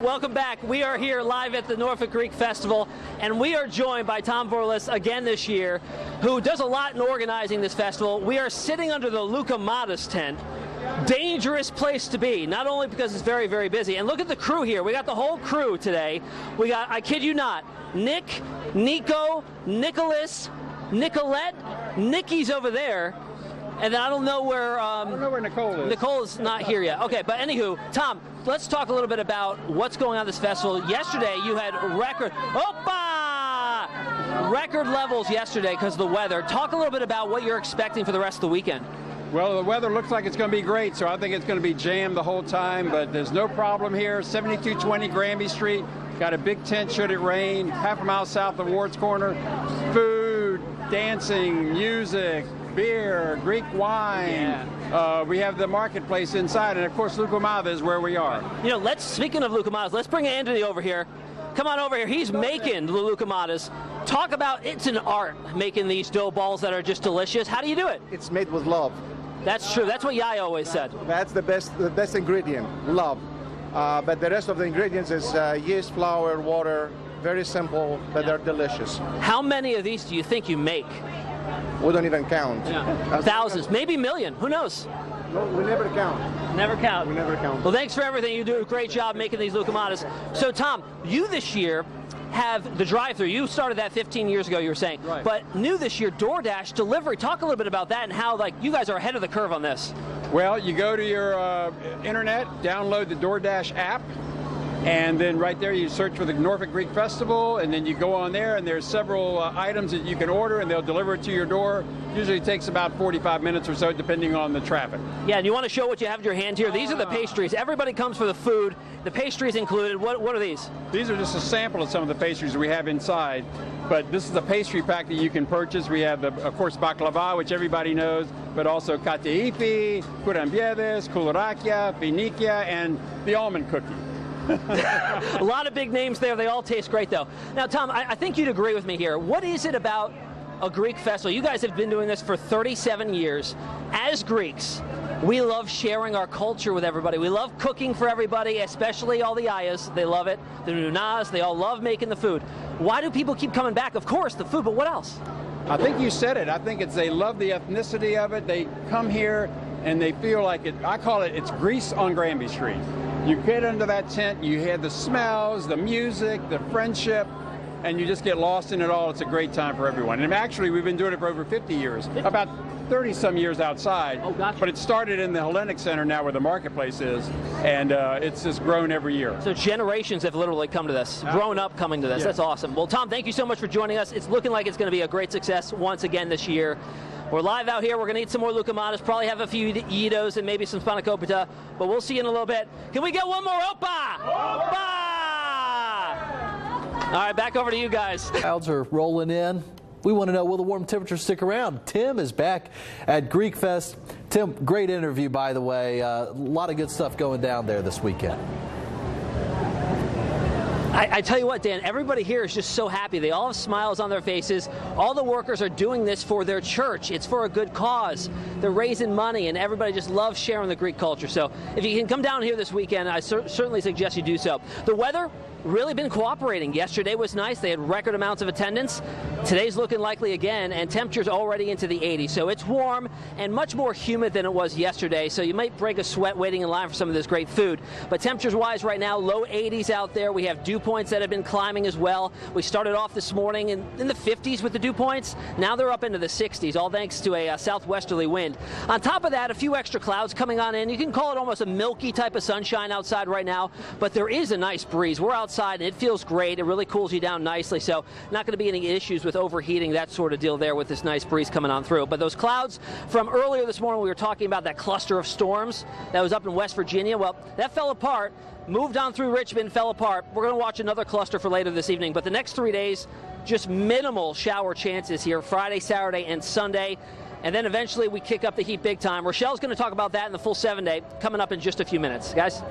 Welcome back. We are here live at the Norfolk Greek Festival, and we are joined by Tom Vorlis again this year, who does a lot in organizing this festival. We are sitting under the Loukoumades tent. Dangerous place to be, not only because it's very, very busy. And look at the crew here. We got the whole crew today. We got, I kid you not, Nick, Nico, Nicholas, Nicolette, Nikki's over there. And then I don't know where Nicole is. Nicole is not here yet. Okay, but anywho, Tom, let's talk a little bit about what's going on at this festival. Yesterday, you had record levels yesterday because of the weather. Talk a little bit about what you're expecting for the rest of the weekend. Well, the weather looks like it's going to be great, so I think it's going to be jammed the whole time, but there's no problem here. 7220 Granby Street, got a big tent should it rain, half a mile south of Ward's Corner. Food, dancing, music, beer, Greek wine. Yeah. We have the marketplace inside, and of course Loukoumades is where we are. You know, speaking of Loukoumades, let's bring Anthony over here. Come on over here. He's making the Loukoumades. Talk about, it's an art making these dough balls that are just delicious. How do you do it? It's made with love. That's true. That's what Yaya always said. That's the best ingredient, love. But the rest of the ingredients is yeast, flour, water. Very simple, but they're delicious. How many of these do you think you make? We don't even count. Yeah. Thousands, maybe a million. Who knows? No, we never count. Never count. We never count. Well, thanks for everything. You do a great job making these Loukoumades. So, Tom, you this year have the drive-thru. You started that 15 years ago, you were saying. Right. But new this year, DoorDash delivery. Talk a little bit about that and how, like, you guys are ahead of the curve on this. Well, you go to your internet, download the DoorDash app, and then right there you search for the Norfolk Greek Festival, and then you go on there, and there's several items that you can order, and they'll deliver it to your door. Usually it takes about 45 minutes or so, depending on the traffic. Yeah, and you want to show what you have in your hand here? These are the pastries. Everybody comes for the food. The pastries included. What are these? These are just a sample of some of the pastries we have inside, but this is a pastry pack that you can purchase. We have, of course, baklava, which everybody knows, but also kateifi, kurambiedes, koularakia, finikia, and the almond cookie. A lot of big names there. They all taste great, though. Now, Tom, I think you'd agree with me here. What is it about a Greek festival? You guys have been doing this for 37 years. As Greeks, we love sharing our culture with everybody. We love cooking for everybody, especially all the ayahs. They love it. The nunas, they all love making the food. Why do people keep coming back? Of course, the food, but what else? I think you said it. I think they love the ethnicity of it. They come here and they feel like it. I call it, it's Greece on Granby Street. You get under that tent, you hear the smells, the music, the friendship, and you just get lost in it all. It's a great time for everyone. And actually, we've been doing it for over 50 years, about 30-some years outside. Oh, gotcha. But it started in the Hellenic Center now where the marketplace is, and it's just grown every year. So generations have literally come to this, grown up coming to this. Yes. That's awesome. Well, Tom, thank you so much for joining us. It's looking like it's going to be a great success once again this year. We're live out here. We're going to eat some more Loukoumades, probably have a few Yitos and maybe some spanakopita, but we'll see you in a little bit. Can we get one more Opa? Opa! All right, back over to you guys. Clouds are rolling in. We want to know, will the warm temperatures stick around? Tim is back at Greek Fest. Tim, great interview, by the way. A lot of good stuff going down there this weekend. I tell you what, Dan, everybody here is just so happy. They all have smiles on their faces. All the workers are doing this for their church. It's for a good cause. They're raising money, and everybody just loves sharing the Greek culture. So if you can come down here this weekend, I certainly suggest you do so. The weather really been cooperating. Yesterday was nice. They had record amounts of attendance. Today's looking likely again, and temperatures already into the 80s. So it's warm and much more humid than it was yesterday, so you might break a sweat waiting in line for some of this great food. But temperatures-wise right now, low 80s out there. We have dew points that have been climbing as well. We started off this morning in the 50s with the dew points. Now they're up into the 60s, all thanks to a southwesterly wind. On top of that, a few extra clouds coming on in. You can call it almost a milky type of sunshine outside right now, but there is a nice breeze. We're outside and it feels great. It really cools you down nicely, so not going to be any issues with overheating, that sort of deal there with this nice breeze coming on through. But those clouds from earlier this morning, we were talking about that cluster of storms that was up in West Virginia. Well, that fell apart, moved on through Richmond, fell apart. We're going to watch another cluster for later this evening, but the next 3 days, just minimal shower chances here, Friday, Saturday, and Sunday. And then eventually we kick up the heat big time. Rochelle's going to talk about that in the full 7-day coming up in just a few minutes. Guys?